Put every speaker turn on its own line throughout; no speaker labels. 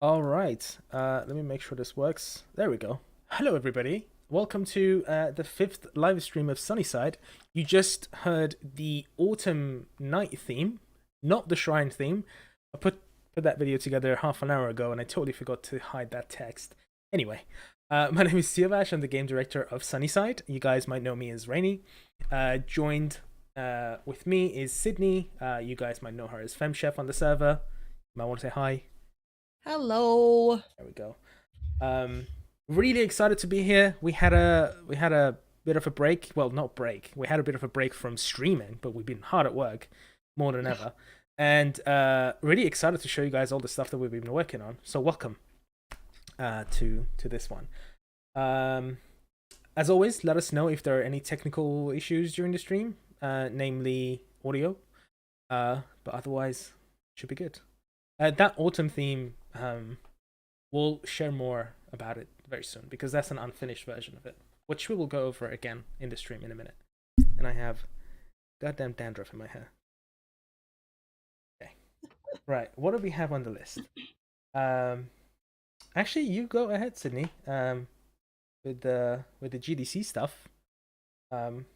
All right. Let me make sure this works. There we go. Hello, everybody. Welcome to the fifth live stream of SunnySide. You just heard the autumn night theme, not the shrine theme. I put that video together half an hour ago, and I totally forgot to hide that text. Anyway, my name is Siavash. I'm the game director of SunnySide. You guys might know me as Rainy. Joined with me is Sydney. You guys might know her as FemChef on the server. You might want to say hi.
Hello.
There we go. Um, really excited to be here. We had a bit of a break. Well, not break. We had a bit of a break from streaming, but we've been hard at work more than ever, and really excited to show you guys all the stuff that we've been working on. So welcome to this one. Um, as always, let us know if there are any technical issues during the stream, namely audio. But otherwise, should be good. That autumn theme, we'll share more about it very soon because that's an unfinished version of it, which we will go over again in the stream in a minute. And I have goddamn dandruff in my hair. Okay, right. What do we have on the list? Um, actually, you go ahead, Sydney. With the GDC stuff.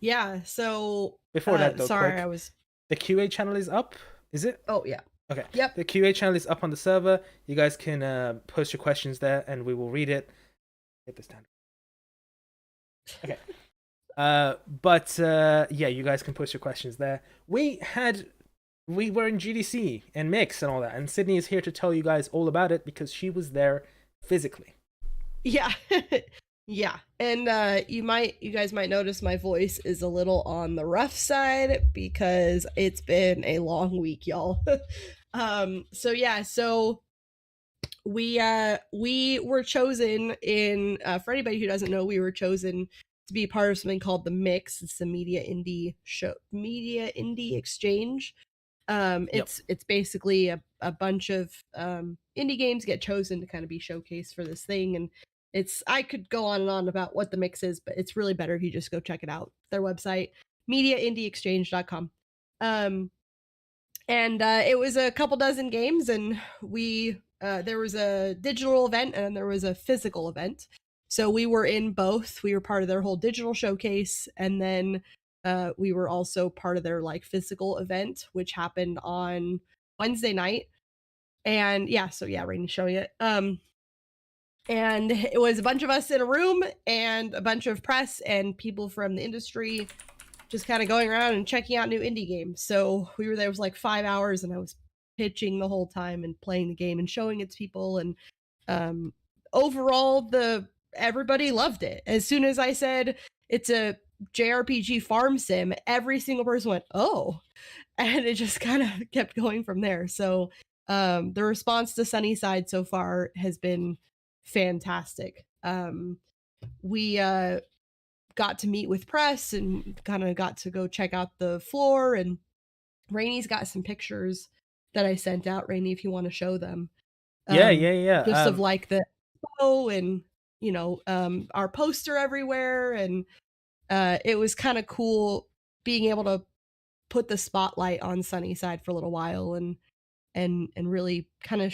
Yeah, so
Before that though,
sorry, I
quick,
was
the QA channel is up. Is it?
Oh yeah.
Okay.
Yep.
The QA channel is up on the server. You guys can post your questions there, and we will read it. Get this down. Okay. But yeah, you guys can post your questions there. We were in GDC and Mix and all that, and Sydney is here to tell you guys all about it because she was there physically.
Yeah. Yeah. And you guys might notice my voice is a little on the rough side because it's been a long week, y'all. So yeah, so we were chosen in for anybody who doesn't know, we were chosen to be part of something called the Mix. It's the Media Indie Exchange.
Yep.
It's basically a bunch of indie games get chosen to kind of be showcased for this thing, and I could go on and on about what the Mix is, but it's really better if you just go check it out. Their website, mediaindieexchange.com. Um, and it was a couple dozen games, and we there was a digital event and there was a physical event. So we were in both. We were part of their whole digital showcase, and then we were also part of their like physical event, which happened on Wednesday night. And yeah, so yeah, Rainey's showing it. And it was a bunch of us in a room and a bunch of press and people from the industry just kind of going around and checking out new indie games. So we were there, it was like 5 hours, and I was pitching the whole time and playing the game and showing it to people. And um, overall, everybody loved it. As soon as I said it's a JRPG farm sim, every single person went, "Oh," and it just kind of kept going from there. So the response to SunnySide so far has been fantastic. We got to meet with press and kind of got to go check out the floor, and Rainey's got some pictures that I sent out, Rainey, if you want to show them.
Yeah,
Um,
yeah, yeah.
just of like the show and our poster everywhere, and it was kind of cool being able to put the spotlight on SunnySide for a little while and really kind of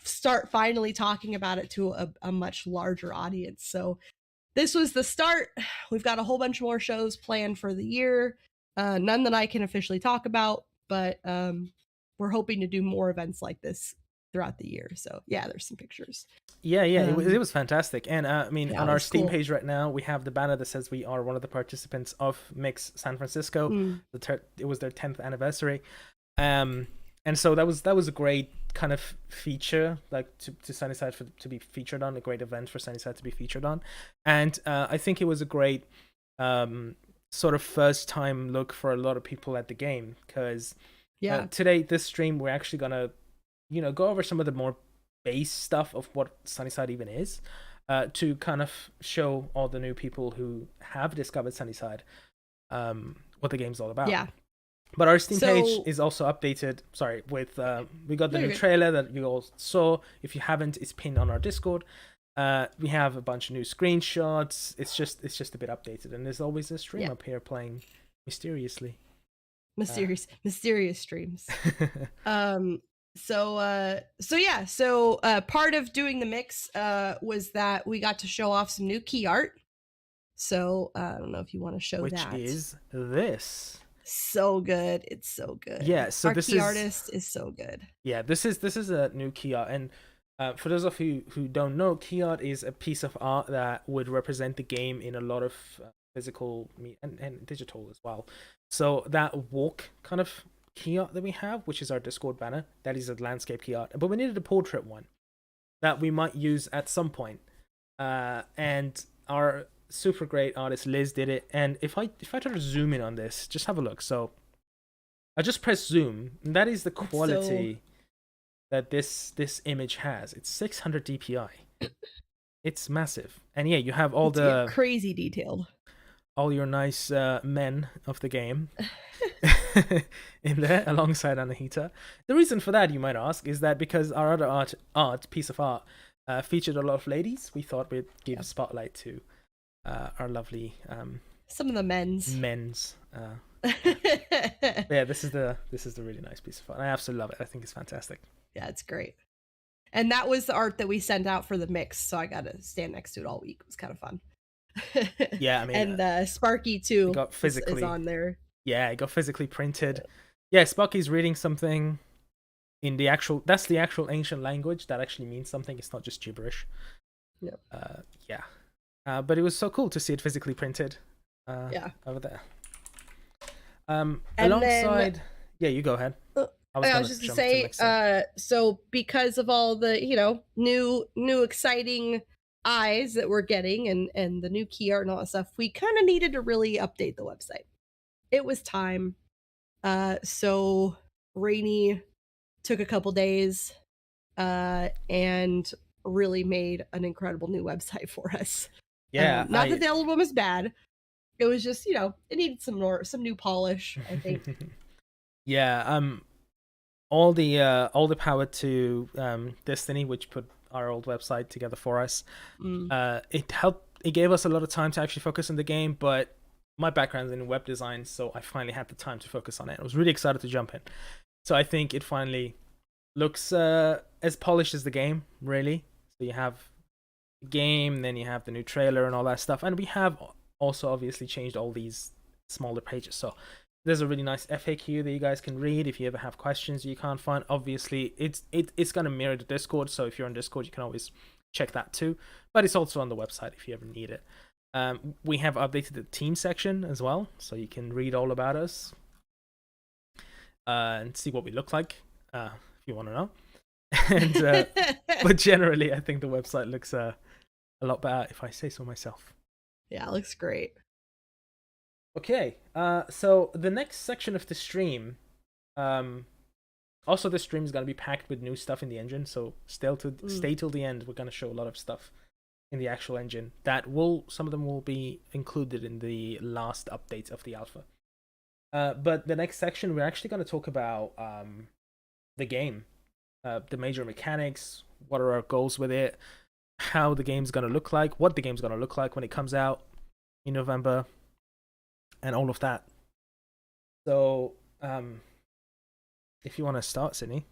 start finally talking about it to a much larger audience. So this was the start. We've got a whole bunch more shows planned for the year. None that I can officially talk about, but we're hoping to do more events like this throughout the year. So yeah, there's some pictures.
Yeah, yeah, it
Um,
was fantastic. And I mean,
yeah,
on
it
our
was
Steam
cool.
page right now, we have the banner that says we are one of the participants of Mix San Francisco.
Mm,
It was their 10th anniversary. Um, and so that was a great kind of feature, like to Sunnyside to be featured on, a great event for Sunnyside to be featured on. And I think it was a great sort of first time look for a lot of people at the game because
yeah,
today, this stream, we're actually gonna, go over some of the more base stuff of what Sunnyside even is, to kind of show all the new people who have discovered Sunnyside, what the game's all about.
yeah.
But our Steam page
So
is also updated. Sorry, with we got the
no,
new
you're good.
trailer that you all saw. If you haven't, it's pinned on our Discord. We have a bunch of new screenshots. It's just a bit updated, and there's always a stream
Yeah,
up here playing mysteriously. Uh,
mysterious streams. Um, Part of doing the mix was that we got to show off some new key art. So I don't know if you want to show
Which
that.
is this.
So good. It's so good.
Yeah, so
Our
this
key
is
artist is so good.
yeah, this is a new key art, and for those of you who don't know, key art is a piece of art that would represent the game in a lot of physical and digital as well. So that walk kind of key art that we have, which is our Discord banner, that is a landscape key art, but we needed a portrait one that we might use at some point. And our super great artist Liz did it. And if I try to zoom in on this, just have a look. So I just press zoom, and that is the quality that this image has. It's 600 DPI. It's massive. And yeah, you have all the
crazy detailed,
all your nice men of the game in there alongside Anahita. The reason for that, you might ask, is that because our other piece of art featured a lot of ladies, we thought we'd give a spotlight to our lovely
some of the men's.
Yeah, this is the really nice piece of art. I absolutely love it. I think it's fantastic.
Yeah, it's great. And that was the art that we sent out for the mix, so I got to stand next to it all week. It was kind of fun.
Yeah, I mean,
and Sparky too
got physically
is on there.
Yeah, it got physically printed. Yeah, Sparky's reading something in the actual. That's the actual ancient language that actually means something. It's not just gibberish.
Yep.
Yeah. But it was so cool to see it physically printed. Over there. Alongside, yeah, you go ahead.
I was just gonna say, so because of all the new exciting eyes that we're getting and the new key art and all that stuff, we kind of needed to really update the website. It was time. So Rainy took a couple days and really made an incredible new website for us.
Yeah,
not that the old one was bad. It was just, it needed some new polish, I think.
Yeah, all the power to Destiny, which put our old website together for us. It gave us a lot of time to actually focus on the game, but my background's in web design, so I finally had the time to focus on it. I was really excited to jump in. So I think it finally looks as polished as the game, really. So you have the game, then you have the new trailer and all that stuff, and we have also obviously changed all these smaller pages. So there's a really nice FAQ that you guys can read if you ever have questions you can't find. Obviously, it's going to mirror the Discord, so if you're on Discord, you can always check that too. But it's also on the website if you ever need it. We have updated the team section as well, so you can read all about us and see what we look like if you want to know. And but generally, I think the website looks a lot better, if I say so myself.
Yeah, it looks great.
Okay, so the next section of the stream, also the stream is gonna be packed with new stuff in the engine. So stay till the end. We're gonna show a lot of stuff in the actual engine some of them will be included in the last update of the alpha. But the next section, we're actually gonna talk about the game, the major mechanics, what are our goals with it, how the game's gonna look like, what the game's gonna look like when it comes out in November, and all of that. So, if you want to start, Sydney.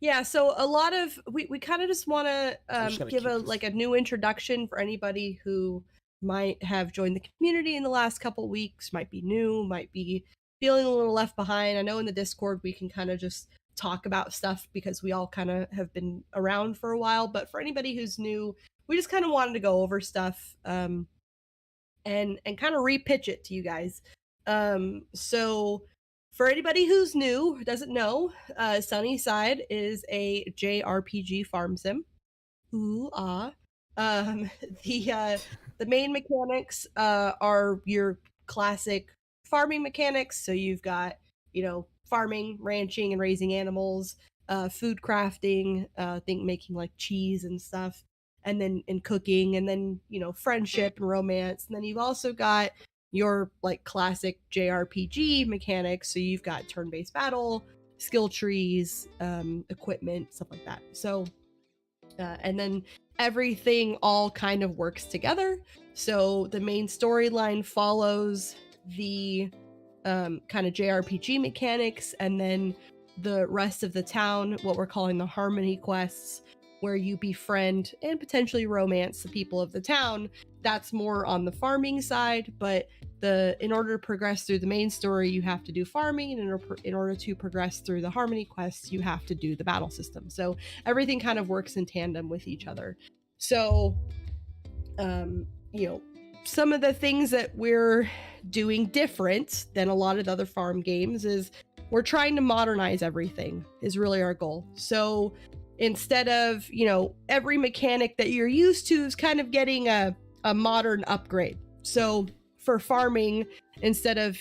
Yeah, so a lot of we kind of just want to give a new introduction for anybody who might have joined the community in the last couple weeks, might be new, might be feeling a little left behind. I know in the Discord we can kind of just talk about stuff because we all kind of have been around for a while, but for anybody who's new, we just kind of wanted to go over stuff and kind of repitch it to you guys. So for anybody who's new, doesn't know, SunnySide is a JRPG farm sim. Ooh ah. The main mechanics are your classic farming mechanics. So you've got, farming, ranching, and raising animals, food crafting, think making like cheese and stuff, and then in cooking, and then friendship and romance, and then you've also got your like classic JRPG mechanics. So you've got turn-based battle, skill trees, equipment, stuff like that. So and then everything all kind of works together. So the main storyline follows the kind of JRPG mechanics, and then the rest of the town, what we're calling the harmony quests, where you befriend and potentially romance the people of the town. That's more on the farming side, but in order to progress through the main story, you have to do farming, and in order to progress through the harmony quests, you have to do the battle system. So everything kind of works in tandem with each other. So some of the things that we're doing different than a lot of the other farm games is we're trying to modernize everything, is really our goal. So instead of, every mechanic that you're used to is kind of getting a modern upgrade. So for farming, instead of,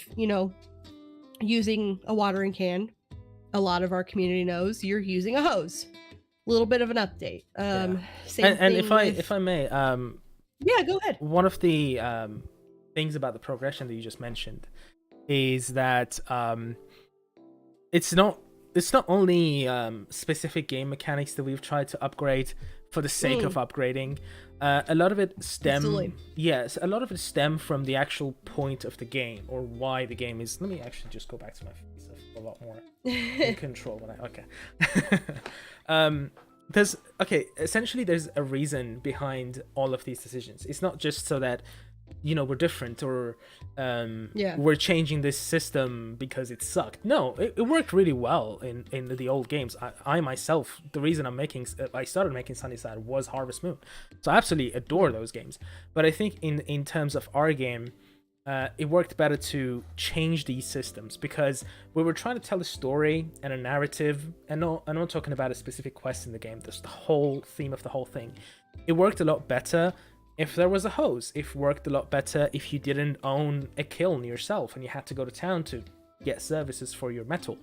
using a watering can, a lot of our community knows you're using a hose. A little bit of an update. Same
and
thing
if I may,
yeah, go ahead.
one of the things about the progression that you just mentioned is that it's not only specific game mechanics that we've tried to upgrade for the sake of upgrading. A lot of it stem from the actual point of the game, or why the game is. Let me actually just go back to my face. I feel a lot more in control when essentially there's a reason behind all of these decisions. It's not just so that we're different, or we're changing this system because it sucked. No, it worked really well in the old games. I myself, the reason I started making SunnySide was Harvest Moon, so I absolutely adore those games. But I think in terms of our game, it worked better to change these systems, because we were trying to tell a story and a narrative, and I'm not talking about a specific quest in the game, just the whole theme of the whole thing. It worked a lot better if there was a hose. It worked a lot better if you didn't own a kiln yourself and you had to go to town to get services for your metal.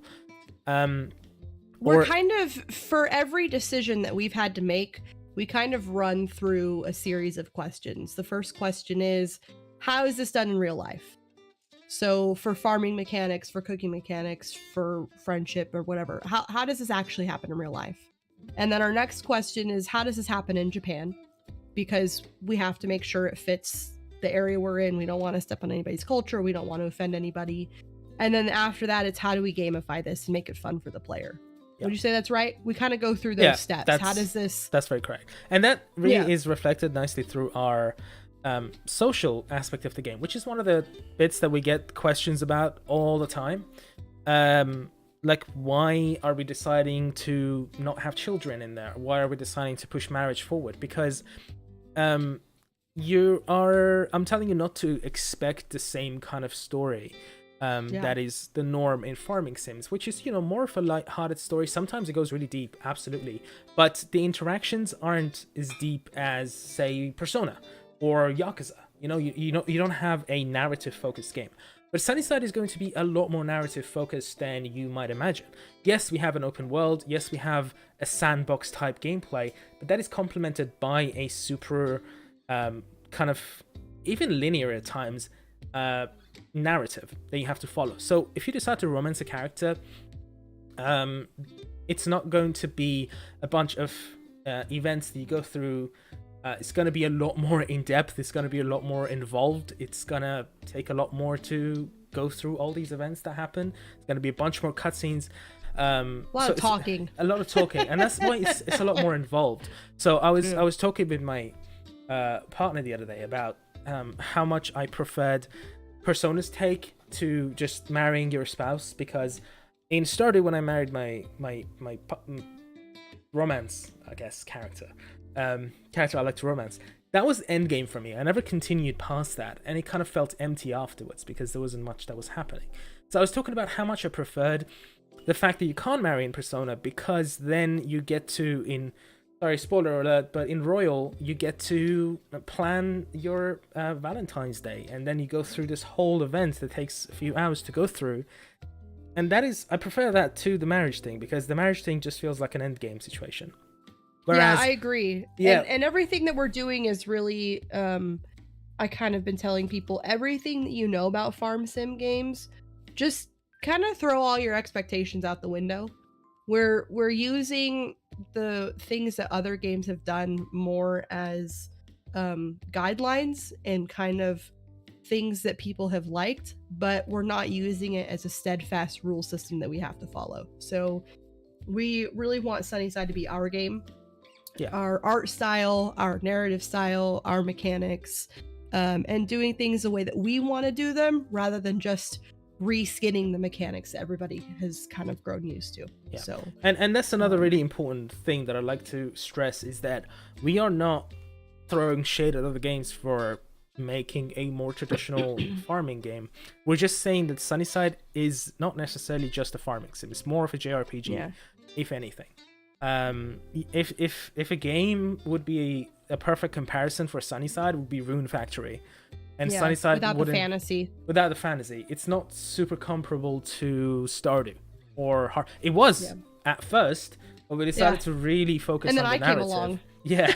We're kind of, for every decision that we've had to make, we kind of run through a series of questions. The first question is, how is this done in real life? So for farming mechanics, for cooking mechanics, for friendship or whatever, how does this actually happen in real life? And then our next question is, how does this happen in Japan? Because we have to make sure it fits the area we're in. We don't want to step on anybody's culture. We don't want to offend anybody. And then after that, it's how do we gamify this and make it fun for the player? Yeah. Would you say that's right? We kind of go through those steps. How does this...
That's very correct. And that really is reflected nicely through our social aspect of the game, which is one of the bits that we get questions about all the time. Like, why are we deciding to not have children in there? Why are we deciding to push marriage forward? Because I'm telling you not to expect the same kind of story that is the norm in farming sims, which is, more of a light-hearted story. Sometimes it goes really deep, absolutely, but the interactions aren't as deep as, say, Persona or Yakuza. You don't have a narrative-focused game. But SunnySide is going to be a lot more narrative-focused than you might imagine. Yes, we have an open world. Yes, we have a sandbox-type gameplay, but that is complemented by a super kind of, even linear at times, narrative that you have to follow. So if you decide to romance a character, it's not going to be a bunch of events that you go through. It's going to be a lot more in-depth. It's going to be a lot more involved. It's going to take a lot more to go through all these events that happen. It's going to be a bunch more cutscenes.
A lot of talking.
A lot of talking. And that's why it's a lot more involved. So I was talking with my partner the other day about how much I preferred Persona's take to just marrying your spouse, because in Stardew, when I married my romance, I guess, character I like to romance, that was endgame for me. I never continued past that, and it kind of felt empty afterwards because there wasn't much that was happening. So I was talking about how much I preferred the fact that you can't marry in Persona, because then you get to, sorry, spoiler alert, but in Royal, you get to plan your Valentine's Day, and then you go through this whole event that takes a few hours to go through. And I prefer that to the marriage thing, because the marriage thing just feels like an endgame situation.
Whereas, I agree. Yeah. And everything that we're doing is really, I kind of been telling people, everything that you know about farm sim games, just kind of throw all your expectations out the window. We're using the things that other games have done more as guidelines and kind of things that people have liked, but we're not using it as a steadfast rule system that we have to follow. So we really want SunnySide to be our game.
Yeah.
Our art style, our narrative style, our mechanics, and doing things the way that we want to do them rather than just reskinning the mechanics that everybody has kind of grown used to.
Yeah.
So
and that's another really important thing that I'd like to stress is that we are not throwing shade at other games for making a more traditional farming game. We're just saying that SunnySide is not necessarily just a farming sim. It's more of a JRPG, if anything. If a game would be a perfect comparison for SunnySide, would be Rune Factory. And SunnySide
without the fantasy.
Without the fantasy, it's not super comparable to Stardew or It was at first, but we decided to really focus on the narrative.
And then I came along.
Yeah,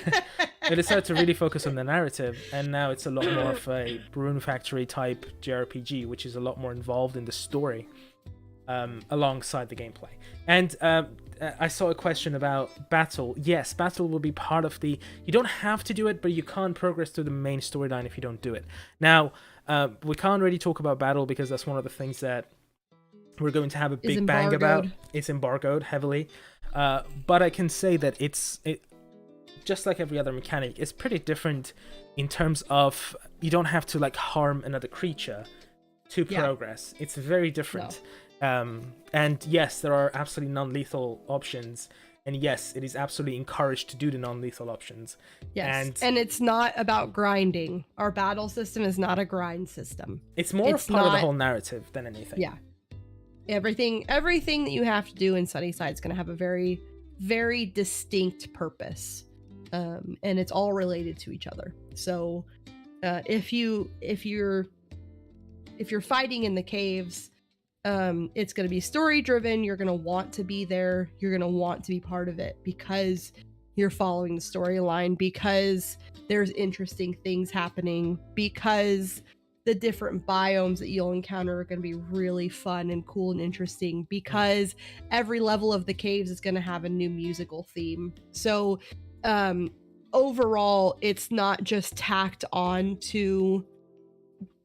we decided to really focus on the narrative, and now it's a lot more of a Rune Factory type JRPG, which is a lot more involved in the story alongside the gameplay. And I saw a question about battle. Yes, battle will be part of the... You don't have to do it, but you can't progress through the main storyline if you don't do it. Now, we can't really talk about battle because that's one of the things that we're going to have a big bang about. It's embargoed heavily. But I can say that it's just like every other mechanic, it's pretty different in terms of you don't have to like harm another creature to progress. It's very different. No. And yes, there are absolutely non-lethal options, and yes, it is absolutely encouraged to do the non-lethal options.
Yes, and it's not about grinding. Our battle system is not a grind system.
It's more of part of the whole narrative than anything.
Yeah, everything that you have to do in SunnySide is going to have a very, very distinct purpose, and it's all related to each other. So, if you're fighting in the caves, it's going to be story driven. You're going to want to be there. You're going to want to be part of it because you're following the storyline, because there's interesting things happening, because the different biomes that you'll encounter are going to be really fun and cool and interesting, because every level of the caves is going to have a new musical theme. So overall, it's not just tacked on to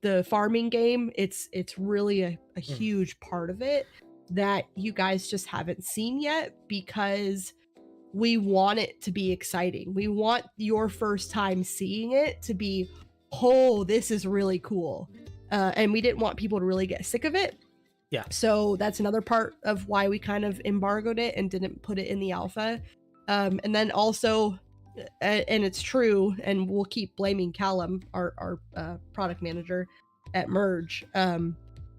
the farming game. It's really a huge part of it that you guys just haven't seen yet, because we want it to be exciting. We want your first time seeing it to be, oh, this is really cool. And we didn't want people to really get sick of it.
Yeah.
So that's another part of why we kind of embargoed it and didn't put it in the alpha. And then also, and it's true, and we'll keep blaming Callum, our product manager at Merge.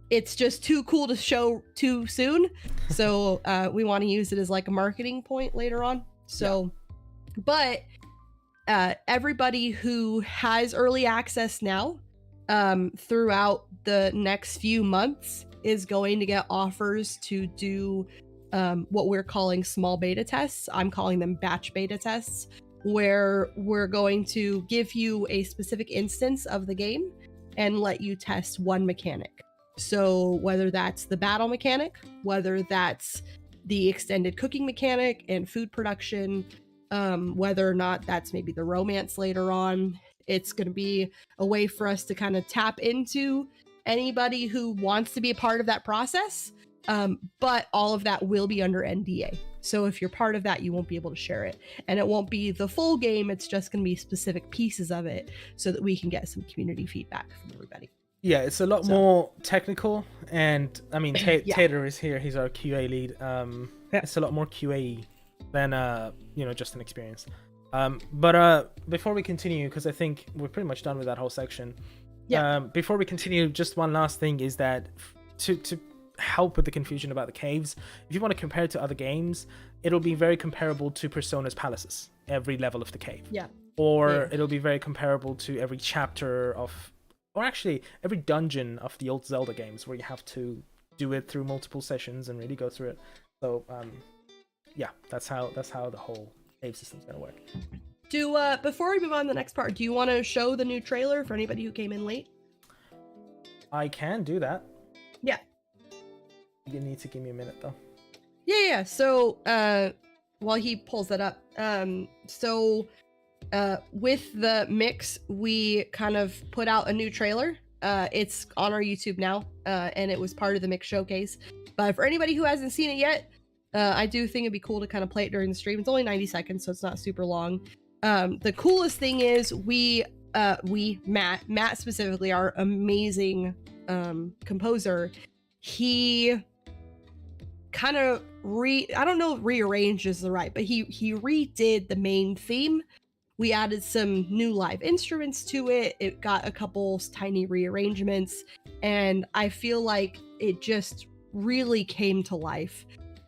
It's just too cool to show too soon. So we want to use it as like a marketing point later on. So, but everybody who has early access now, throughout the next few months, is going to get offers to do what we're calling small beta tests. I'm calling them batch beta tests, where we're going to give you a specific instance of the game and let you test one mechanic. So whether that's the battle mechanic, whether that's the extended cooking mechanic and food production, whether or not that's maybe the romance later on, it's going to be a way for us to kind of tap into anybody who wants to be a part of that process. But all of that will be under NDA. So if you're part of that, you won't be able to share it. And it won't be the full game. It's just going to be specific pieces of it so that we can get some community feedback from everybody.
Yeah, it's a lot more technical. And I mean, Cheddar is here. He's our QA lead. It's a lot more QA than, just an experience. But before we continue, because I think we're pretty much done with that whole section. Yeah. Before we continue, just one last thing is that to help with the confusion about the caves, if you want to compare it to other games, it'll be very comparable to Persona's Palaces, every level of the cave.
Yeah.
Or it'll be very comparable to every chapter of, or actually every dungeon of the old Zelda games, where you have to do it through multiple sessions and really go through it. So that's how the whole cave system's gonna work.
Before we move on to the next part, do you want to show the new trailer for anybody who came in late?
I can do that.
Yeah.
You need to give me a minute though.
Yeah. So while he pulls that up, with the mix, we kind of put out a new trailer It's on our YouTube now, and it was part of the mix showcase. But for anybody who hasn't seen it yet, I do think it'd be cool to kind of play it during the stream. It's only 90 seconds, so it's not super long. The coolest thing is Matt specifically, our amazing composer, he kind of I don't know if rearranged is the right, but he redid the main theme. We added some new live instruments to it. It got a couple tiny rearrangements, and I feel like it just really came to life.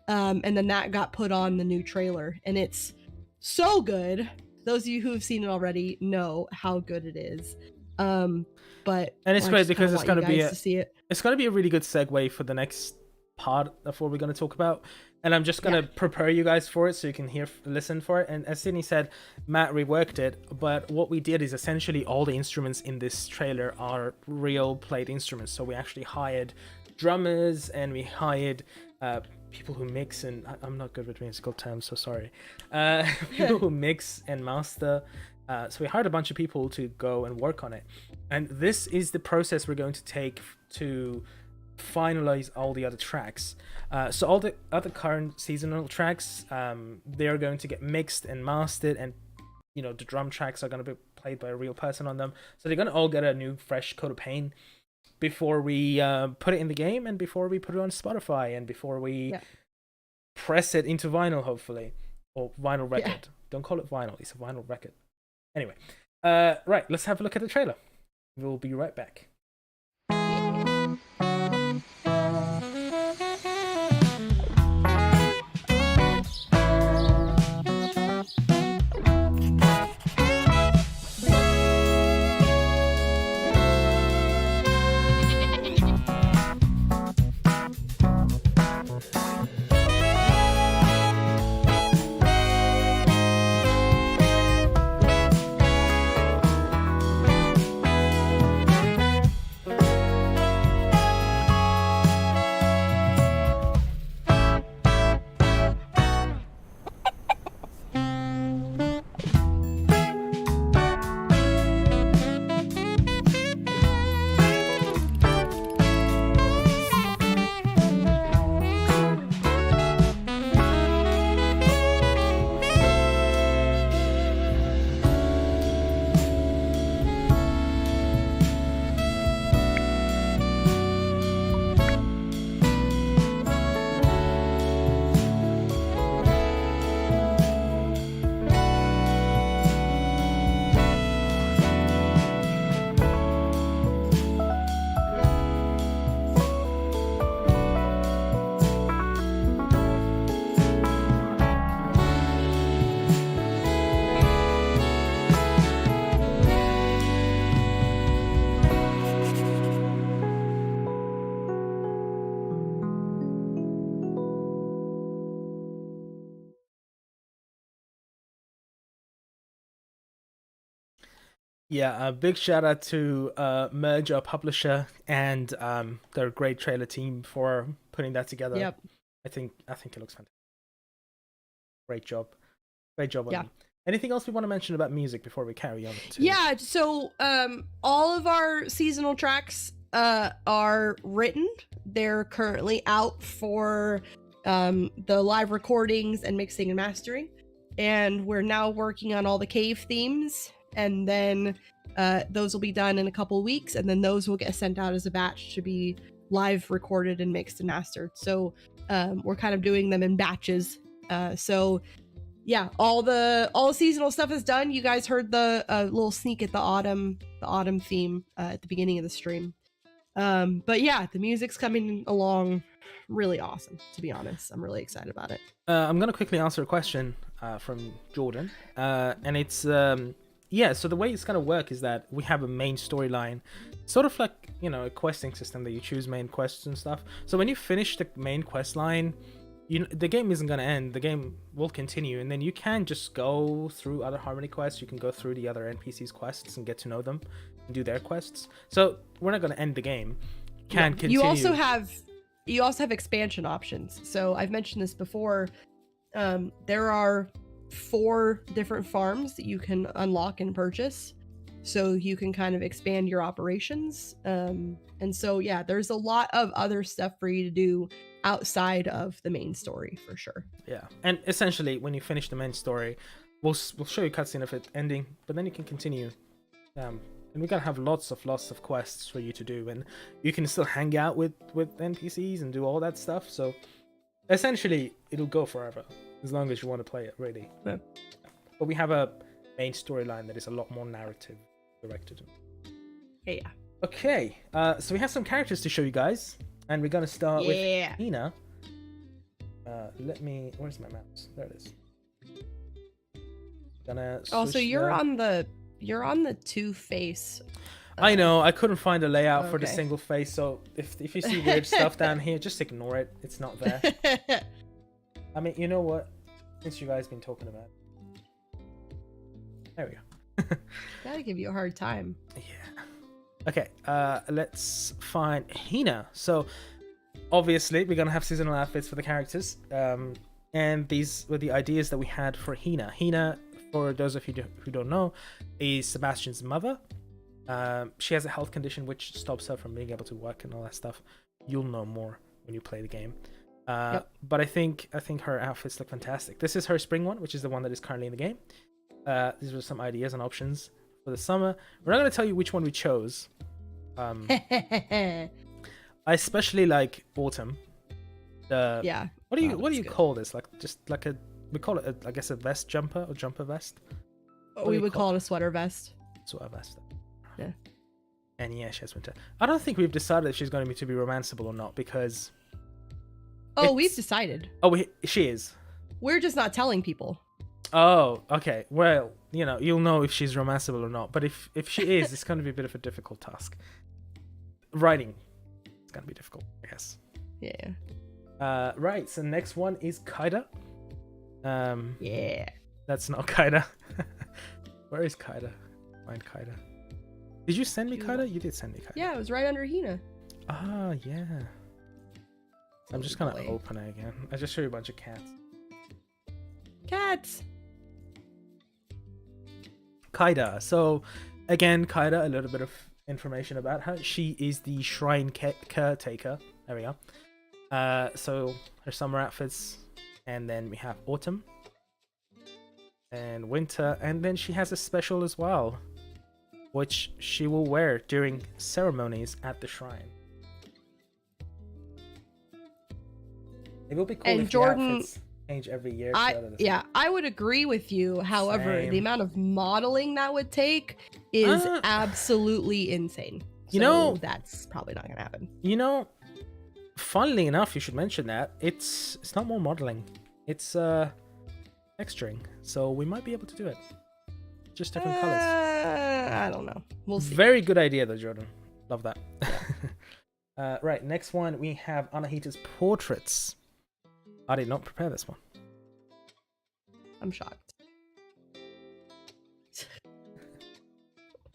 And then that got put on the new trailer, and it's so good. Those of you who have seen it already know how good it is. But
it's great because it's going to be
it's
going to be a really good segue for the next part of what we're going to talk about, and I'm just going to prepare you guys for it so you can listen for it. And as Sydney said, Matt reworked it, but what we did is essentially all the instruments in this trailer are real played instruments. So we actually hired drummers, and we hired people who mix, and I'm not good with musical terms, so sorry. People who mix and master. So we hired a bunch of people to go and work on it, and this is the process we're going to take to finalize all the other tracks. So all the other current seasonal tracks, they are going to get mixed and mastered, and the drum tracks are going to be played by a real person on them. So they're going to all get a new fresh coat of paint before we put it in the game, and before we put it on Spotify, and before we press it into vinyl, hopefully, or vinyl record. Don't call it vinyl, it's a vinyl record. Anyway, right, let's have a look at the trailer. We'll be right back. Yeah, a big shout out to Merge, our publisher, and their great trailer team for putting that together.
Yep.
I think it looks fantastic. Great job on them. Anything else we want to mention about music before we carry on?
So all of our seasonal tracks are written. They're currently out for the live recordings and mixing and mastering, and we're now working on all the cave themes, and then those will be done in a couple of weeks, and then those will get sent out as a batch to be live recorded and mixed and mastered. So we're kind of doing them in batches. So yeah, all the seasonal stuff is done. You guys heard the little sneak at the autumn theme at the beginning of the stream. But yeah, the music's coming along really awesome, to be honest. I'm really excited about it.
I'm gonna quickly answer a question from Jordan, and it's so the way it's gonna work is that we have a main storyline, sort of like a questing system that you choose main quests and stuff. So when you finish the main quest line, the game isn't gonna end. The game will continue, and then you can just go through other Harmony quests. You can go through the other NPCs' quests and get to know them and do their quests. So we're not gonna end the game. Continue.
You also have expansion options. So I've mentioned this before. There are 4 different farms that you can unlock and purchase. so you can kind of expand your operations. And so yeah, there's a lot of other stuff for you to do outside of the main story for sure.
Yeah, and essentially, when you finish the main story, we'll show you cutscene of it ending, but then you can continue. And we're gonna have lots of quests for you to do, and you can still hang out with NPCs and do all that stuff. So essentially, it'll go forever as long as you want to play it, really.
Yeah.
But we have a main storyline that is a lot more narrative directed.
Yeah.
Okay, so we have some characters to show you guys, and we're gonna start with Hina. Where's my mouse? There it is.
Also, you're on the two-face.
I know, I couldn't find a layout for the
Okay.
single face, so if you see weird stuff down here, just ignore it. It's not there. I mean, you know what? Since you guys been talking about it. There we go.
Gotta give you a hard time.
Yeah. Okay, let's find Hina. So, obviously, we're gonna have seasonal outfits for the characters. And these were the ideas that we had for Hina. Hina, for those of you who don't know, is Sebastian's mother. She has a health condition which stops her from being able to work and all that stuff. You'll know more when you play the game.
Yep.
But I think her outfits look fantastic. This is her spring one, which is the one that is currently in the game. These were some ideas and options for the summer. We're not going to tell you which one we chose. I especially like autumn.
Yeah.
What do you call this? We call it I guess a vest jumper or jumper vest.
We would call it a sweater vest.
Sweater vest.
Yeah.
And yeah, she has winter. I don't think we've decided if she's going to be romanceable or not because.
We've decided.
Oh, she is.
We're just not telling people.
Oh, okay. Well, you'll know if she's romanceable or not. But if she is, it's going to be a bit of a difficult task. Writing, it's going to be difficult, I guess.
Yeah.
Right. So next one is Kaida.
Yeah.
That's not Kaida. Where is Kaida? Find Kaida. Did you send me Kaida? You did send me Kaida.
Yeah, it was right under Hina.
Ah, yeah. I'm just gonna open it again. I just show you a bunch of cats.
Cats.
Kaida. So, again, Kaida, a little bit of information about her. She is the shrine caretaker. There we go. So, her summer outfits. And then we have autumn. And winter. And then she has a special as well, which she will wear during ceremonies at the shrine. It will be cool
and
if
Jordan,
the outfits change every year.
I would agree with you. However,
Same.
the amount of modeling that would take is absolutely insane. That's probably not gonna happen.
Funnily enough, you should mention that it's not more modeling. It's texturing. So we might be able to do it. Just different colors.
I don't know. We'll see.
Very good idea though, Jordan. Love that. Right, next one we have Anahita's portraits. I did not prepare this one.
I'm shocked.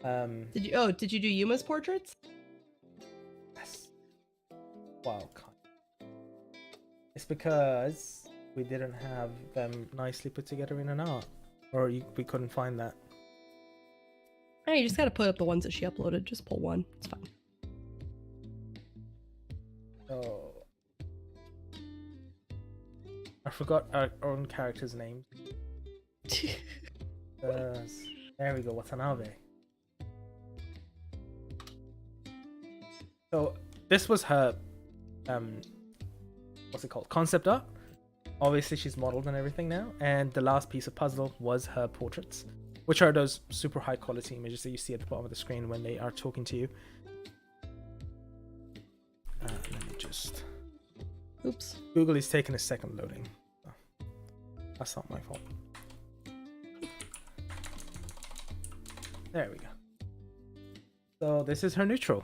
Did
you do Yuma's portraits?
Yes. Wow. It's because we didn't have them nicely put together in an art, or we couldn't find that.
Hey, you just gotta put up the ones that she uploaded. Just pull one. It's fine.
Oh. I forgot our own character's name. There we go, Watanabe. So this was her what's it called? Concept art. Obviously she's modeled and everything now, and the last piece of puzzle was her portraits, which are those super high quality images that you see at the bottom of the screen when they are talking to you. Let me just...
Oops.
Google is taking a second loading. Oh, that's not my fault. There we go. So this is her neutral.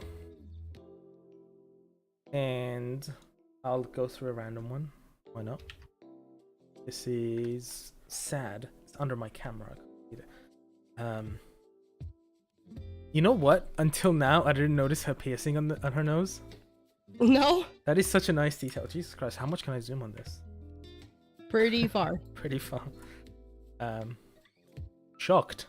And I'll go through a random one. Why not? This is sad. It's under my camera. You know what? Until now, I didn't notice her piercing on her nose.
No.
That is such a nice detail. Jesus Christ, how much can I zoom on this?
Pretty far.
Pretty far. Shocked.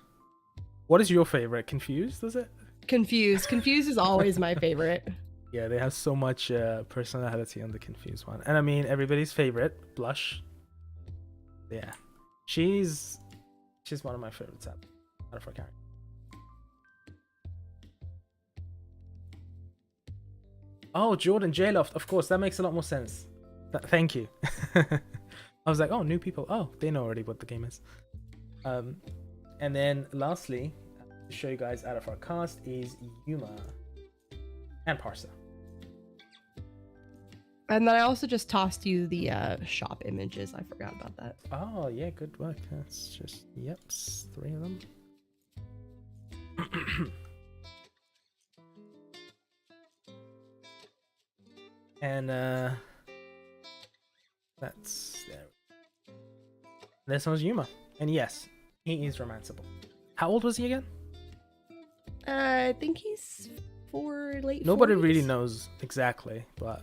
What is your favorite? Confused, is it?
Confused. Confused is always my favorite.
Yeah, they have so much personality on the Confused one. And I mean, everybody's favorite, Blush. Yeah. She's one of my favorites out of her character. Oh, Jordan J. Loft. Of course, that makes a lot more sense. Thank you. I was like, oh, new people. Oh, they know already what the game is. And then lastly, to show you guys out of our cast is Yuma and Parsa.
And then I also just tossed you the shop images. I forgot about that.
Oh, yeah, good work. That's just, yep, 3 of them. And that's there. This one's Yuma. And yes, he is romanceable. How old was he again?
I think he's late.
Nobody
40s.
really knows exactly, but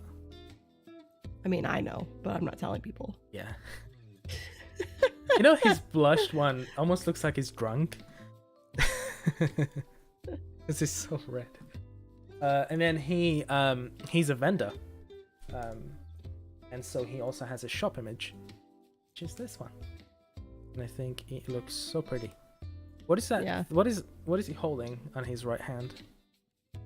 I mean, I know, but I'm not telling people.
yeah. You know, his blushed one almost looks like he's drunk. This is so red. And then he's a vendor. And so he also has a shop image, which is this one. And I think it looks so pretty. What is that?
Yeah.
What is he holding on his right hand?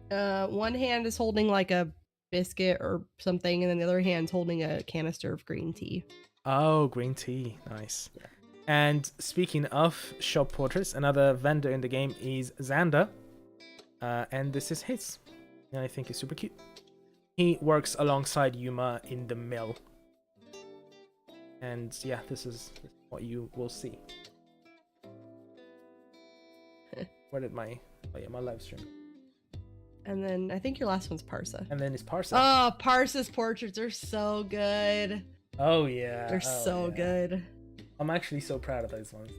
One hand is holding like a biscuit or something, and then the other hand's holding a canister of green tea.
Oh, green tea. Nice.
Yeah.
And speaking of shop portraits, another vendor in the game is Xander. And this is his. And I think he's super cute. He works alongside Yuma in the mill. And yeah, this is what you will see. Where did my live stream?
And then I think your last one's Parsa.
And then it's Parsa.
Oh, Parsa's portraits are so good.
Oh yeah.
They're so good.
I'm actually so proud of those ones.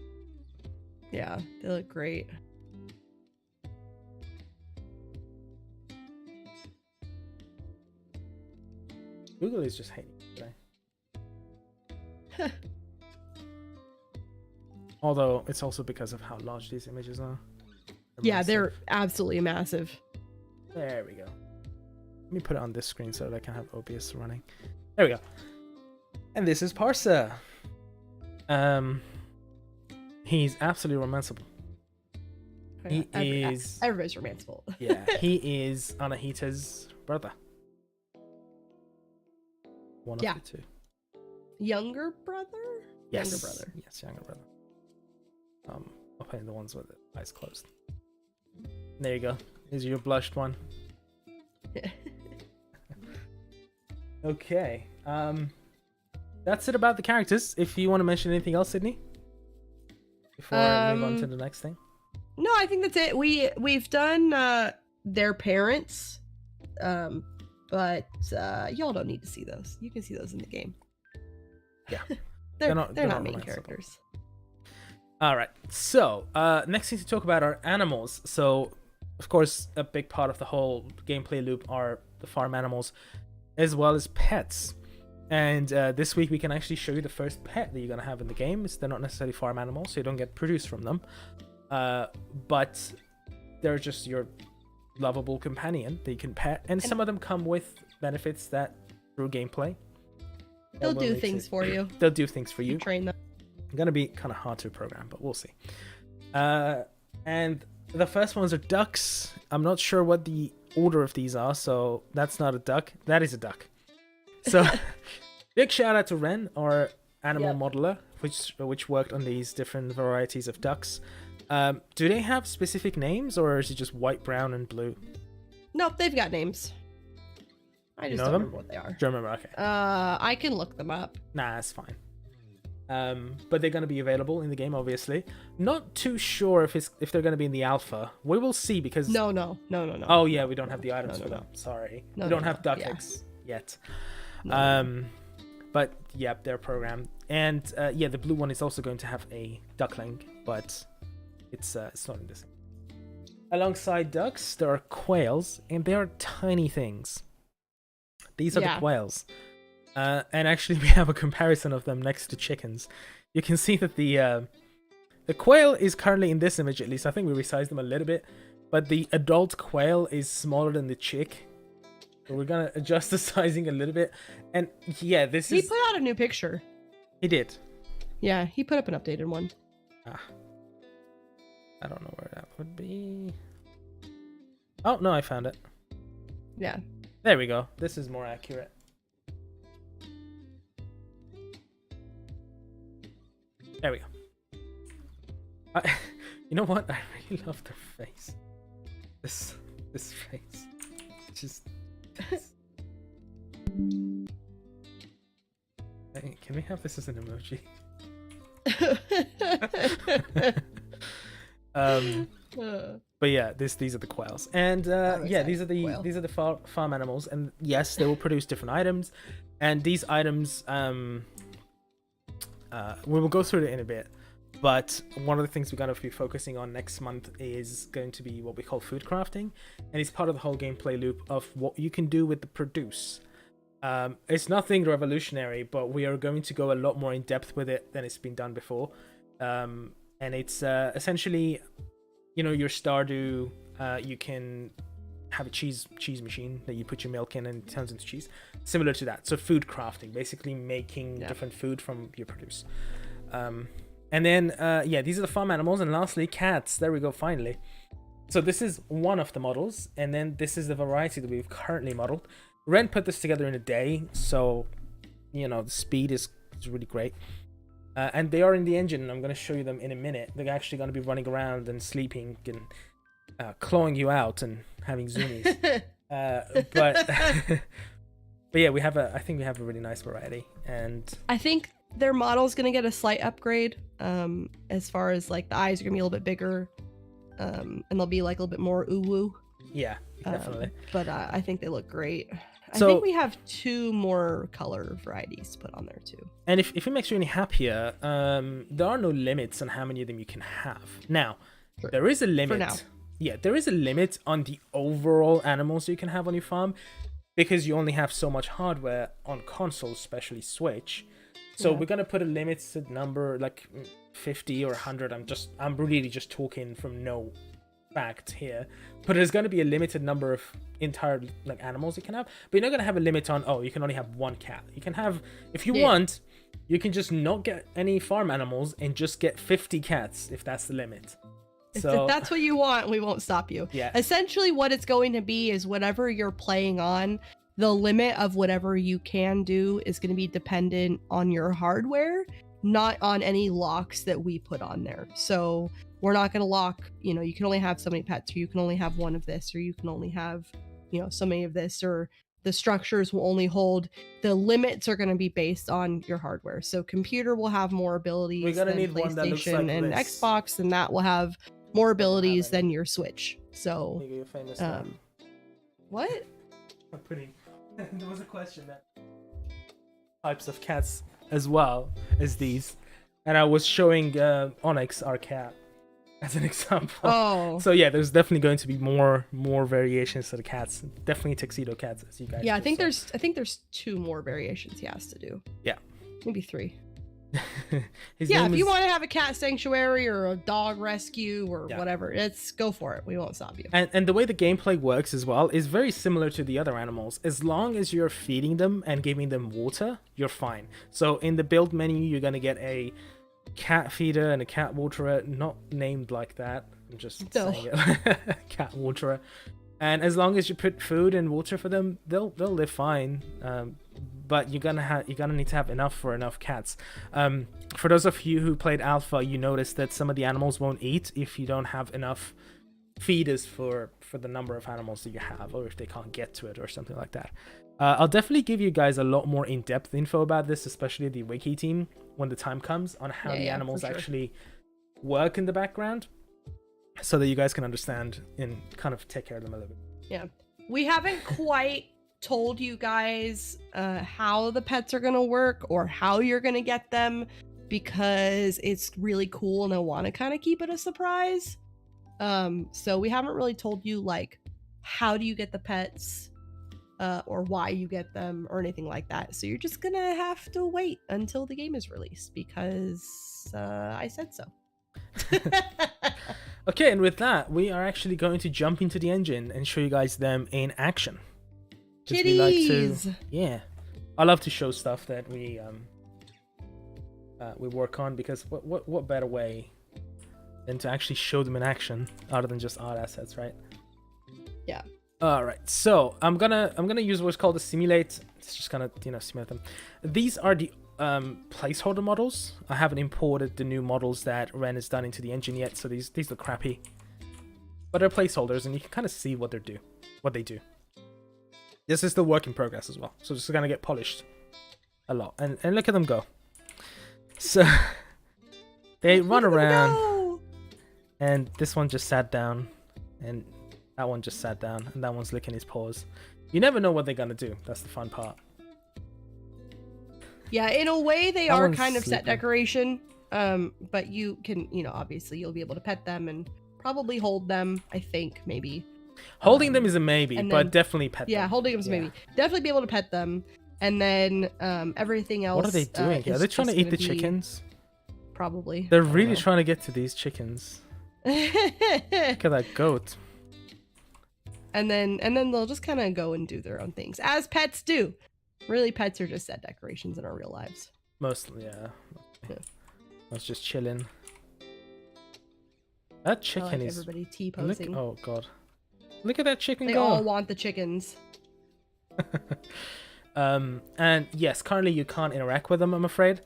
Yeah, they look great.
Google is just hating today. Although it's also because of how large these images are.
Yeah,
massive.
they're absolutely massive.
There we go. Let me put it on this screen so that I can have OBS running. There we go. And this is Parsa. He's absolutely romanceable. He is.
Everybody's romanceable.
Yeah, he is Anahita's brother. One of the two.
Younger brother?
Yes.
Younger brother.
Yes, younger brother. I'll paint the ones with the eyes closed. There you go. Here's your blushed one. Okay. That's it about the characters. If you want to mention anything else, Sydney, before I move on to the next thing.
No, I think that's it. We've done their parents, but y'all don't need to see those. You can see those in the game.
Yeah,
they're not main
romanceable.
characters.
All right. So next thing to talk about are animals. So of course, a big part of the whole gameplay loop are the farm animals, as well as pets. And this week we can actually show you the first pet that you're gonna have in the game. They're not necessarily farm animals, so you don't get produce from them. But they're just your lovable companion that you can pet, and some of them come with benefits that through gameplay.
They'll do things for you.
They'll do things for you.
You train them.
Gonna be kind of hard to program, but we'll see. And the first ones are ducks. I'm not sure what the order of these are, so that's not a duck. That is a duck. So big shout out to Ren, our animal modeler, which worked on these different varieties of ducks. Do they have specific names, or is it just white, brown, and blue?
Nope, they've got names. I just don't remember what they are.
Do you remember? Okay.
I can look them up.
Nah, it's fine. But they're going to be available in the game, obviously. Not too sure if they're going to be in the alpha. We will see, because
No.
Oh yeah, we don't have the items for them. Sorry, we don't have duck eggs yet. But yeah, they're programmed, and yeah, the blue one is also going to have a duckling, but it's not in this. Alongside ducks, there are quails, and they are tiny things. These are the quails. And actually, we have a comparison of them next to chickens. You can see that the the quail is currently in this image, at least. I think we resized them a little bit, but the adult quail is smaller than the chick. So we're gonna adjust the sizing a little bit. And yeah,
He put out a new picture.
He did.
Yeah, he put up an updated one.
I don't know where that would be. Oh, no, I found it.
Yeah.
There we go. This is more accurate. There we go. You know what? I really love their face. This face. Just... Hey, can we have this as an emoji? But yeah, these are the quails, and yeah, these are the farm animals, and yes, they will produce different items, and these items we will go through it in a bit. But one of the things we're going to be focusing on next month is going to be what we call food crafting, and it's part of the whole gameplay loop of what you can do with the produce. It's nothing revolutionary, but we are going to go a lot more in depth with it than it's been done before. And it's essentially, you know, your Stardew, you can have a cheese machine that you put your milk in and it turns into cheese. Similar to that. So food crafting, basically making different food from your produce. And then, yeah, these are the farm animals. And lastly, cats. There we go, finally. So this is one of the models. And then this is the variety that we've currently modeled. Ren put this together in a day. So, you know, the speed is really great. And they are in the engine. And I'm going to show you them in a minute. They're actually going to be running around and sleeping and clawing you out and having zoomies. But yeah, I think we have a really nice variety. And
I think their model's gonna get a slight upgrade, as far as like the eyes are gonna be a little bit bigger, and they'll be like a little bit more ooh-woo.
Yeah, definitely.
But I think they look great.
So,
I think we have 2 more color varieties to put on there too.
And if it makes you any happier, there are no limits on how many of them you can have. Now, there is a limit.
For now.
Yeah, there is a limit on the overall animals you can have on your farm, because you only have so much hardware on consoles, especially Switch. So we're gonna put a limited number, like 50 or 100. I'm really just talking from no fact here. But there's gonna be a limited number of entire like animals you can have. But you're not gonna have a limit on, oh, you can only have 1 cat. You can have, if you want, you can just not get any farm animals and just get 50 cats if that's the limit. So
if that's what you want, we won't stop you.
Yeah.
Essentially what it's going to be is whatever you're playing on, the limit of whatever you can do is going to be dependent on your hardware, not on any locks that we put on there. So we're not going to lock, you know, you can only have so many pets, or you can only have 1 of this, or you can only have, you know, so many of this, or the structures will only hold. The limits are going to be based on your hardware. So computer will have more abilities than
need one that looks like
PlayStation and
this.
Xbox, and that will have more abilities than your Switch. So what?
I'm putting there was a question that types of cats as well as these, and I was showing Onyx, our cat, as an example.
Oh,
so yeah, there's definitely going to be more variations to the cats. Definitely tuxedo cats, as you guys.
Yeah, I think there's 2 more variations he has to do.
Yeah,
maybe 3.
If
you want to have a cat sanctuary or a dog rescue or whatever, go for it. We won't stop you.
And the way the gameplay works as well is very similar to the other animals. As long as you're feeding them and giving them water, you're fine. So in the build menu, you're going to get a cat feeder and a cat waterer, not named like that. I'm just saying it. Cat waterer. And as long as you put food and water for them, they'll live fine. But you're gonna need to have enough cats. For those of you who played Alpha, you noticed that some of the animals won't eat if you don't have enough feeders for the number of animals that you have, or if they can't get to it or something like that. I'll definitely give you guys a lot more in-depth info about this, especially the wiki team, when the time comes, on how the animals actually work in the background, so that you guys can understand and kind of take care of them a little bit.
Yeah, we haven't quite told you guys how the pets are gonna work or how you're gonna get them, because it's really cool and I want to kind of keep it a surprise. So we haven't really told you like how do you get the pets, or why you get them or anything like that. So you're just gonna have to wait until the game is released, because I said so.
Okay, and with that, we are actually going to jump into the engine and show you guys them in action. 'Cause we like
Kitties!
yeah, I love to show stuff that we work on, because what better way than to actually show them in action other than just art assets, right?
Yeah.
All right, so I'm gonna use what's called a simulate. It's just gonna simulate them. These are the placeholder models. I haven't imported the new models that Ren has done into the engine yet, so these look crappy, but they're placeholders, and you can kind of see what they do. This is the work in progress as well, so this is gonna get polished a lot, and look at them go. So they run around, and this one just sat down, and that one just sat down, and that one's licking his paws. You never know what they're gonna do. That's the fun part.
Yeah, in a way they
That
are
one's
kind of set
sleeping.
decoration. But you can, obviously you'll be able to pet them and probably hold them, I think, maybe.
Holding them is a maybe,
and
but
then-
definitely pet them.
Yeah, holding them is maybe. Definitely be able to pet them. And then everything else.
What are they doing here? Are
is
they trying to
just
eat the
gonna be-
chickens?
Probably.
They're really trying to get to these chickens.
trying.
Look at that goat.
And then they'll just kind of go and do their own things, as pets do. Really, pets are just set decorations in our real lives.
Mostly, yeah.
Yeah.
I was just chilling. That
I
chicken
like
is.
everybody
Look,
T-posing.
oh god! Look at that chicken
They
go.
all want the chickens.
And yes, currently you can't interact with them, I'm afraid,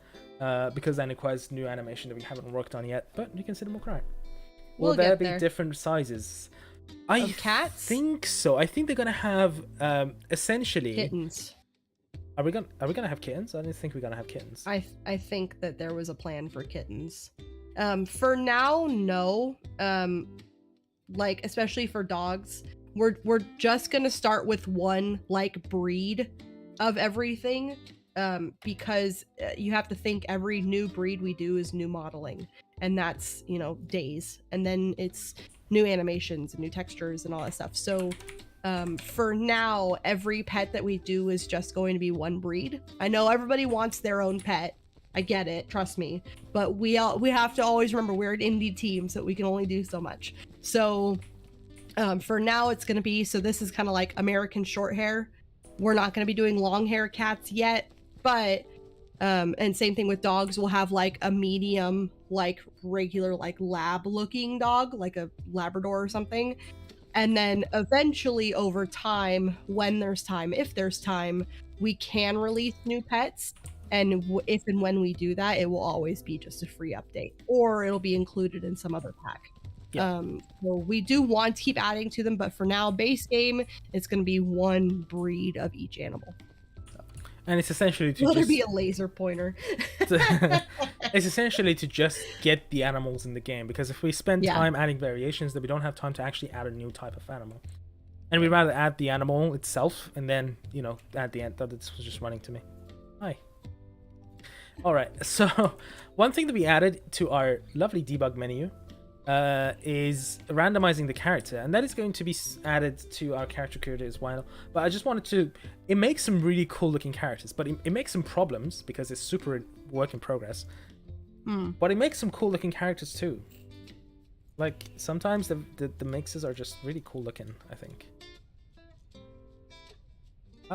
because that requires new animation that we haven't worked on yet. But you can see them all crying. Will
We'll
there
get
be
there.
different sizes? I
Of cats?
think so. I think they're gonna have essentially.
Kittens.
Are we gonna have kittens? I didn't think we are gonna have kittens.
I think that there was a plan for kittens. For now, no. Like especially for dogs, we're just gonna start with one like breed of everything. Because you have to think every new breed we do is new modeling, and that's days, and then it's new animations and new textures and all that stuff. So for now, every pet that we do is just going to be one breed. I know everybody wants their own pet. I get it, trust me. But we have to always remember we're an indie team, so we can only do so much. So for now, it's going to be, so this is kind of like American short hair. We're not going to be doing long hair cats yet, but and same thing with dogs. We'll have like a medium, like regular, like lab looking dog, like a Labrador or something. And then eventually over time, when there's time, if there's time, we can release new pets. And if and when we do that, it will always be just a free update, or it'll be included in some other pack.
Yeah.
So we do want to keep adding to them, but for now, base game, it's going to be one breed of each animal.
And it's essentially to
Will there
just,
be a laser pointer?
it's essentially to just get the animals in the game, because if we spend
Yeah.
time adding variations, then we don't have time to actually add a new type of animal. And we'd rather add the animal itself and then, at the end, that this was just running to me. Hi. All right, so one thing that we added to our lovely debug menu is randomizing the character, and that is going to be added to our character creator as well. But I just wanted to, it makes some really cool looking characters, but it makes some problems because it's super work in progress. But it makes some cool looking characters too. Like sometimes the mixes are just really cool looking, I think.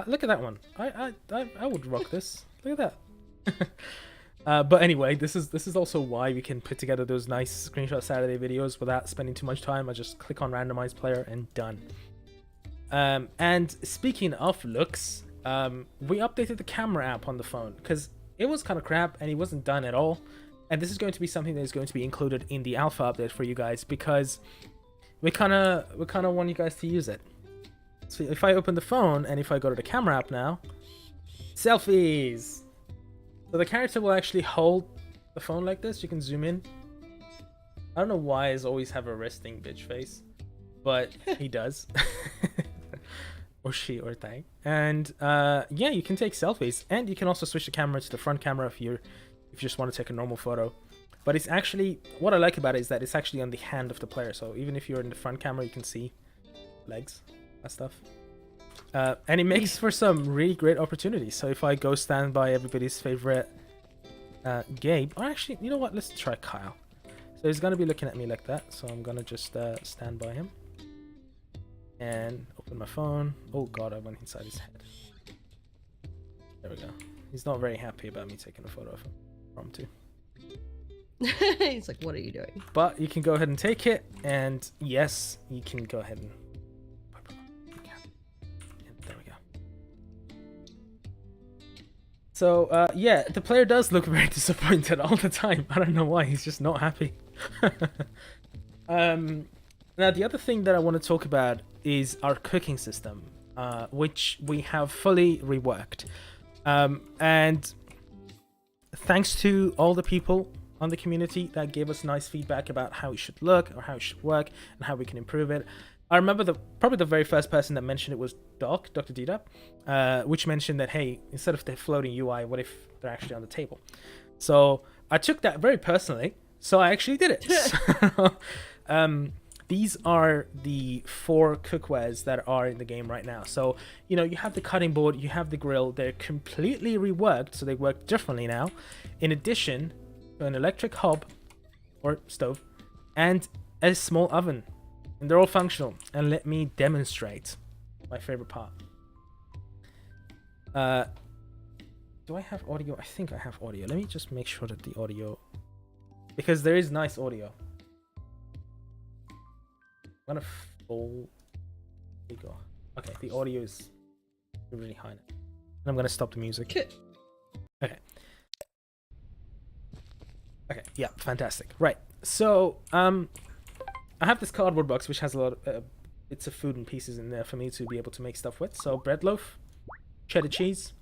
Look at that one. I would rock this. Look at that. But anyway, this is also why we can put together those nice screenshot Saturday videos without spending too much time. I just click on randomize player and done. And speaking of looks, we updated the camera app on the phone because it was kind of crap and it wasn't done at all. And this is going to be something that is going to be included in the alpha update for you guys, because we kind of want you guys to use it. So if I open the phone and if I go to the camera app now, selfies. So the character will actually hold the phone like this. You can zoom in. I don't know why I always have a resting bitch face, but he does. Or she or they. And yeah, you can take selfies, and you can also switch the camera to the front camera if you just want to take a normal photo. But it's actually, what I like about it is that it's actually on the hand of the player. So even if you're in the front camera, you can see legs, that stuff. And it makes for some really great opportunities. So if I go stand by everybody's favorite Gabe, or actually, you know what? Let's try Kyle. So he's gonna be looking at me like that. So I'm gonna just stand by him and open my phone. Oh god, I went inside his head. There we go. He's not very happy about me taking a photo of him. Impromptu.
He's like, what are you doing?
But you can go ahead and take it, and yes, you can go ahead and there we go. So yeah, the player does look very disappointed all the time. I don't know why, he's just not happy. Now the other thing that I want to talk about is our cooking system, which we have fully reworked. And thanks to all the people on the community that gave us nice feedback about how it should look or how it should work and how we can improve it. I remember probably the very first person that mentioned it was Dr. Dita, which mentioned that, hey, instead of the floating UI, what if they're actually on the table? So I took that very personally, so I actually did it. These are the 4 cookwares that are in the game right now. So, you know, you have the cutting board, you have the grill, they're completely reworked, so they work differently now. In addition, an electric hob or stove and a small oven, and they're all functional. And let me demonstrate my favorite part. Do I have audio? I think I have audio. Let me just make sure that the audio, because there is nice audio. I'm gonna full. There you go. Okay, the audio is really high now. And I'm gonna stop the music. Okay. Okay, yeah, fantastic. Right, so I have this cardboard box which has a lot of bits of food and pieces in there for me to be able to make stuff with. So bread loaf, cheddar cheese,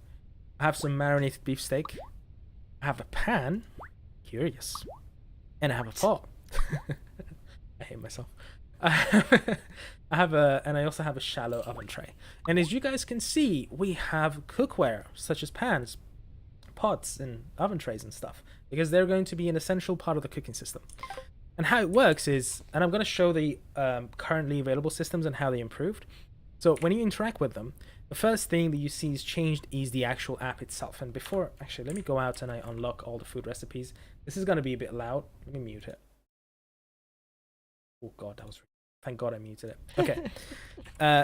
I have some marinated beef steak, I have a pan, curious, and I have a pot. I hate myself. I also have a shallow oven tray. And as you guys can see, we have cookware such as pans, pots, and oven trays and stuff, because they're going to be an essential part of the cooking system. And how it works is, and I'm going to show the currently available systems and how they improved. So when you interact with them, the first thing that you see is changed is the actual app itself. And before, actually, let me go out and I unlock all the food recipes. This is going to be a bit loud. Let me mute it. Oh god, that was... Thank god I muted it. Okay.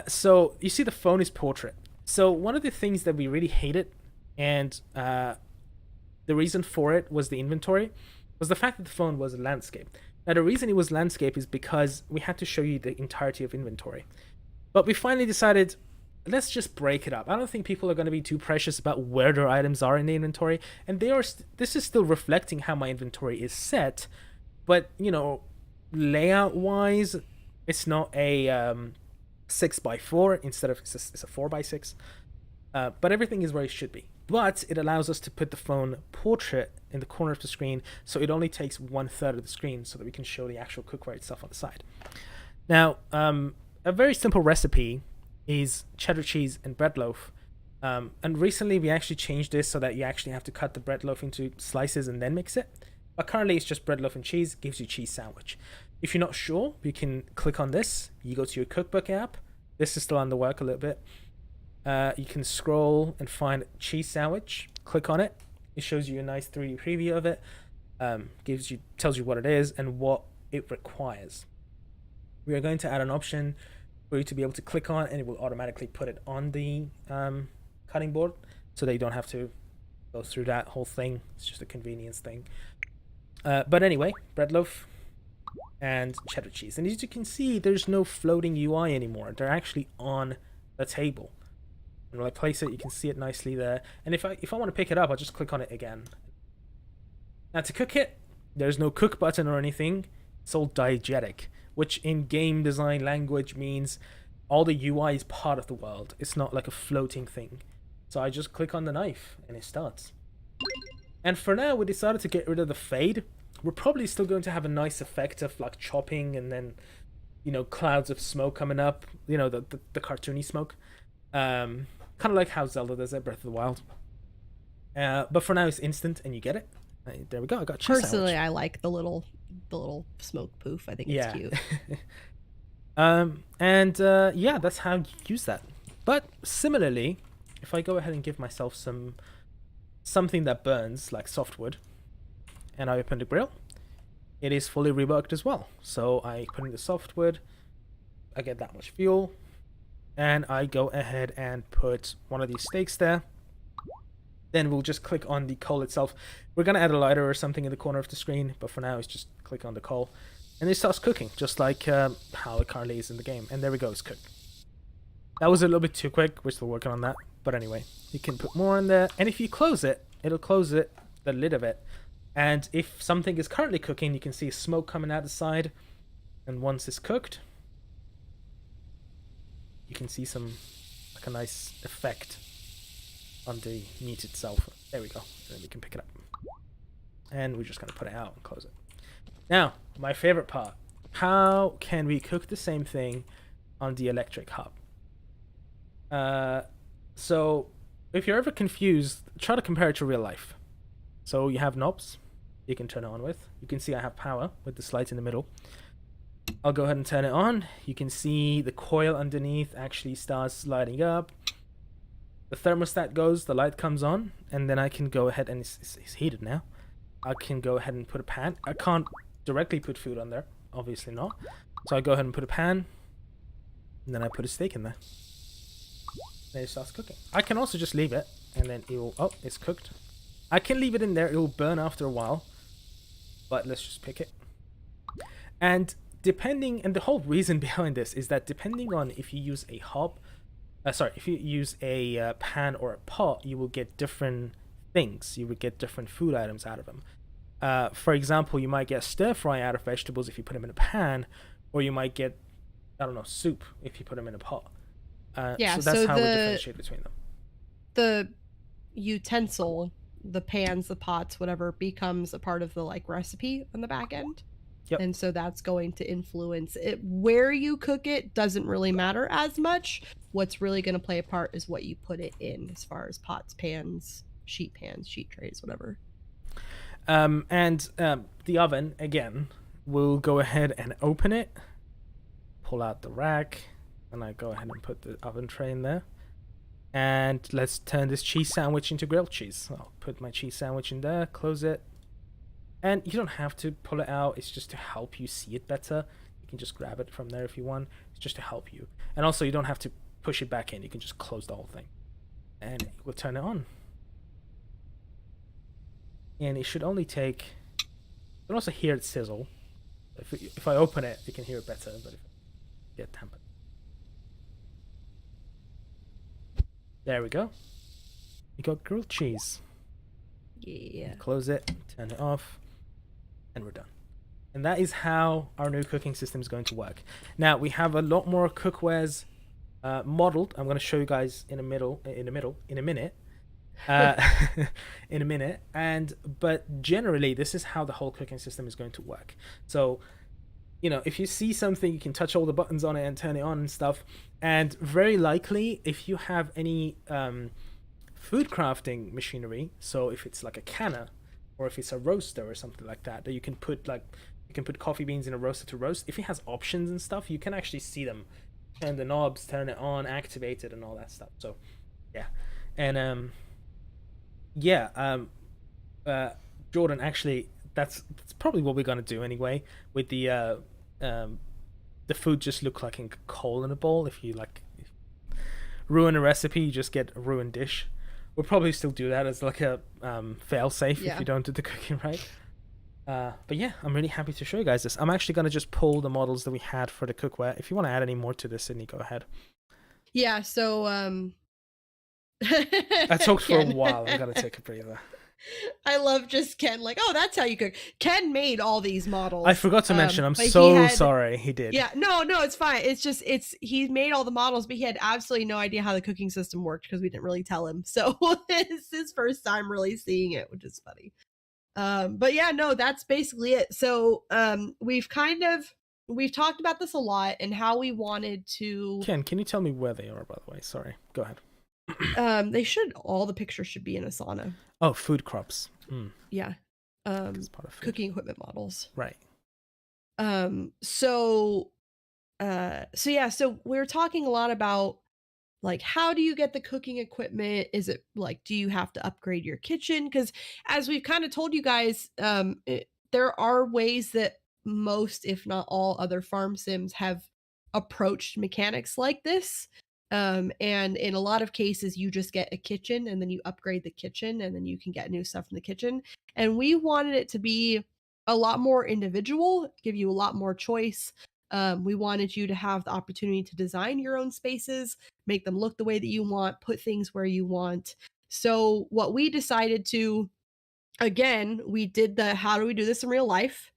So you see the phone is portrait. So one of the things that we really hated, and the reason for it was the inventory, was the fact that the phone was a landscape. Now the reason it was landscape is because we had to show you the entirety of inventory. But we finally decided, let's just break it up. I don't think people are going to be too precious about where their items are in the inventory. And they are. This is still reflecting how my inventory is set. But, you know, layout-wise, it's not a 6x4 instead of it's a 4x6. But everything is where it should be. But it allows us to put the phone portrait in the corner of the screen, so it only takes 1/3 of the screen, so that we can show the actual cookware itself on the side. Now, a very simple recipe is cheddar cheese and bread loaf. And recently we actually changed this so that you actually have to cut the bread loaf into slices and then mix it. But currently it's just bread loaf and cheese, gives you cheese sandwich. If you're not sure, you can click on this. You go to your cookbook app. This is still under work a little bit. You can scroll and find cheese sandwich. Click on it. It shows you a nice 3D preview of it. Tells you what it is and what it requires. We are going to add an option for you to be able to click on, and it will automatically put it on the cutting board, so that you don't have to go through that whole thing. It's just a convenience thing. But anyway, bread loaf and cheddar cheese. And as you can see, there's no floating UI anymore. They're actually on the table. And when I place it, you can see it nicely there. And if I want to pick it up, I'll just click on it again. Now to cook it, there's no cook button or anything. It's all diegetic, which in game design language means all the UI is part of the world. It's not like a floating thing. So I just click on the knife and it starts. And for now, we decided to get rid of the fade. We're probably still going to have a nice effect of like chopping and then, you know, clouds of smoke coming up, you know, the cartoony smoke. Kind of like how Zelda does it, Breath of the Wild. But for now, it's instant and you get it. There we go. I got cheese
Personally,
sandwich.
I like the little smoke poof. I think it's cute.
Yeah, that's how you use that. But similarly, if I go ahead and give myself something that burns like softwood, and I open the grill, it is fully reworked as well. So I put in the softwood, I get that much fuel, and I go ahead and put one of these steaks there. Then we'll just click on the coal itself. We're going to add a lighter or something in the corner of the screen, but for now, it's just click on the coal. And it starts cooking, just like how it currently is in the game. And there we go, it's cooked. That was a little bit too quick. We're still working on that. But anyway, you can put more in there. And if you close it, it'll close it, the lid of it. And if something is currently cooking, you can see smoke coming out the side. And once it's cooked, you can see like a nice effect on the meat itself. There we go. And then we can pick it up. And we're just going to put it out and close it. Now, my favorite part. How can we cook the same thing on the electric hob? So, if you're ever confused, try to compare it to real life. So, you have knobs you can turn it on with. You can see I have power with the light in the middle. I'll go ahead and turn it on. You can see the coil underneath actually starts lighting up. The thermostat goes, the light comes on, and then I can go ahead, and it's heated now. I can go ahead and put a pan. I can't directly put food on there, obviously not. So I go ahead and put a pan, and then I put a steak in there. Then it starts cooking. I can also just leave it, and then it will, oh, it's cooked. I can leave it in there, it will burn after a while, but let's just pick it. And the whole reason behind this is that depending on if you use a hob, if you use a pan or a pot, you will get different things. You will get different food items out of them. For example, you might get stir fry out of vegetables if you put them in a pan, or you might get, I don't know, soup if you put them in a pot. So that's how we differentiate between them.
The utensil, the pans, the pots, whatever, becomes a part of the like recipe on the back end.
Yep.
And so that's going to influence it. Where you cook it doesn't really matter as much. What's really going to play a part is what you put it in, as far as pots, pans, sheet trays, whatever.
And the oven, again, we'll go ahead and open it, pull out the rack, and I go ahead and put the oven tray in there. And let's turn this cheese sandwich into grilled cheese. I'll put my cheese sandwich in there, close it. And you don't have to pull it out. It's just to help you see it better. You can just grab it from there if you want. It's just to help you. And also, you don't have to push it back in. You can just close the whole thing. And we'll turn it on. And it should only take... You can also hear it sizzle. If I open it, you can hear it better. But if I get tampered. There we go. You got grilled cheese.
Yeah.
Close it, turn it off, and we're done. And that is how our new cooking system is going to work. Now, we have a lot more cookwares modeled. I'm going to show you guys in a minute. In a minute. But generally, this is how the whole cooking system is going to work. So, you know, if you see something, you can touch all the buttons on it and turn it on and stuff. And very likely, if you have any food crafting machinery, so if it's like a canner or if it's a roaster or something like that, that you can put coffee beans in a roaster to roast. If it has options and stuff, you can actually see them, turn the knobs, turn it on, activate it, and all that stuff. So, yeah, and Jordan, actually, that's probably what we're gonna do anyway. With the food just look like in coal in a bowl. If you ruin a recipe, you just get a ruined dish. We'll probably still do that as like a fail safe if you don't do the cooking right. But yeah, I'm really happy to show you guys this. I'm actually gonna just pull the models that we had for the cookware. If you want to add any more to this, Sydney, go ahead.
Yeah. So
I talked for a while. I'm gonna take a breather.
I love just Ken, like, oh, that's how you cook. Ken made all these models.
I forgot to mention, I'm so sorry. He did.
Yeah, no, it's fine. He made all the models, but he had absolutely no idea how the cooking system worked because we didn't really tell him. So it's his first time really seeing it, which is funny. But yeah, no, that's basically it. So we've talked about this a lot and how we wanted to.
Ken, can you tell me where they are, by the way? Sorry, go ahead.
All the pictures should be in Asana.
Oh, food crops.
Yeah. Cooking equipment models.
Right.
So we're talking a lot about like, how do you get the cooking equipment? Is it like, do you have to upgrade your kitchen? Because as we've kind of told you guys, there are ways that most, if not all, other farm sims have approached mechanics like this. And in a lot of cases, you just get a kitchen and then you upgrade the kitchen and then you can get new stuff in the kitchen. And we wanted it to be a lot more individual, give you a lot more choice. We wanted you to have the opportunity to design your own spaces, make them look the way that you want, put things where you want. So, what we decided to, again, we did the how do we do this in real life?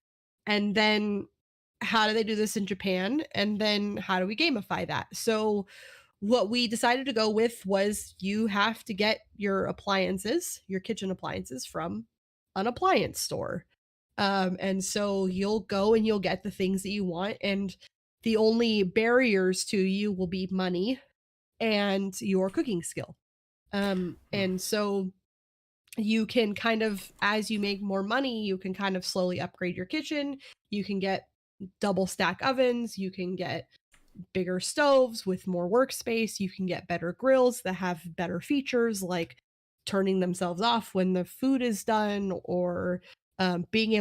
And then how do they do this in Japan? And then how do we gamify that? So, what we decided to go with was you have to get your appliances, your kitchen appliances from an appliance store. And so you'll go and you'll get the things that you want. And the only barriers to you will be money and your cooking skill.
Hmm.
And so you can kind of, as you make more money, you can kind of slowly upgrade your kitchen. You can get double stack ovens. You can get bigger stoves with more workspace. You can get better grills that have better features like turning themselves off when the food is done, or being able